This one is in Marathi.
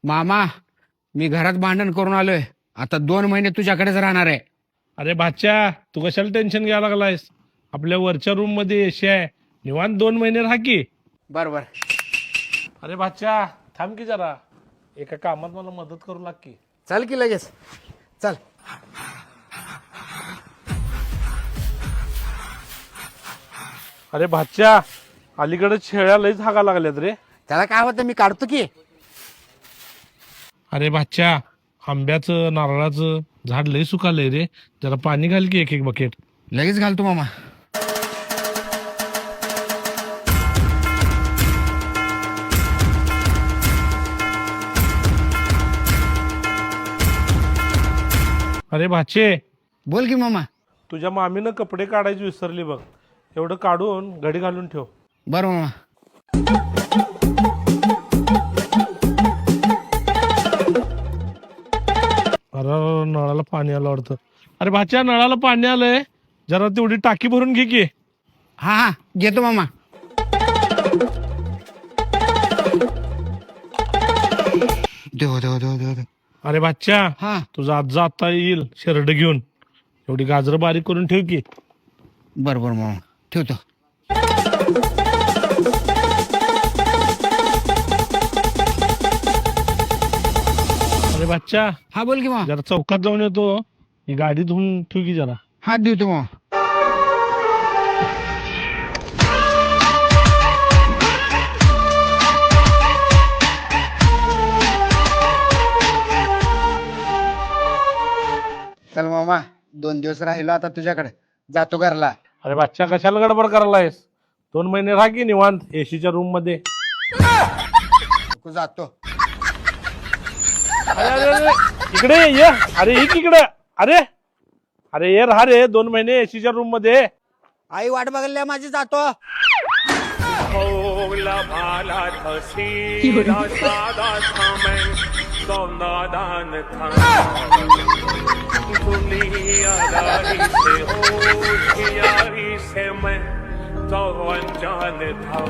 मामा, मी घरात भांडण करून आलोय. आता 2 महिने तुझ्याकडेच राहणार आहे. अरे बादशा, तू कशाला टेन्शन घ्यायला लागलायस? आपल्या वरच्या रूम मध्ये एसी आहे, निवांत 2 महिने राहा की. बरोबर. अरे बादशा, थांब की जरा, एका कामात मला मदत करू लाग की. चल की लगेच, चल. अरे बादशा, अलीकडे शेळ्या लईच हागा लागल्यात रे. त्याला काय होतं, मी काढतो की. अरे बादशा, आंब्याचं नारळाचं झाड लई सुकालंय रे, जरा पाणी घाल की एक एक बकेट. लगेच घालतो मामा. अरे भाचे, बोल की मामा. तुझ्या मामीनं कपडे काढायची विसरली बघ, एवढं काढून घडी घालून ठेव. बरं मामा. अरे नळाला पाणी आलं वाटतं. अरे भाच्या, नळाला पाणी आलंय, जरा तेवढी टाकी भरून घे की. हा हा, घेतो मामा. देव देव देव देव देव. अरे भाच्या, हा, तुझा आजा आता येईल शेरड घेऊन, एवढी गाजरं बारीक करून ठेव की. बरं बरं मामा, ठेवतो. अरे भाच्या, हा, बोल की मामा. जरा चौकात जाऊन येतो, ही गाडी धुवून ठेव की जरा. हात देतो मामा. चल मामा, 2 दिवस राहिलो आता तुझ्याकडे, जातो घरला. अरे भाच्या, कशाला गडबड करायलायस? 2 महिने राहा की निवांत एसीच्या रूम मध्ये. नको, जातो. अरे अरे अरे, इकडे ये. अरे ही इकडे. अरे अरे ये, राहा रे 2 महिने एसीच्या रूम मध्ये. आई वाट बघल्या माझी, जातो. भाला सीधा सादा था मैं, तो नादान था. दुनियादारी से होशियारी से मैं तो अनजान था.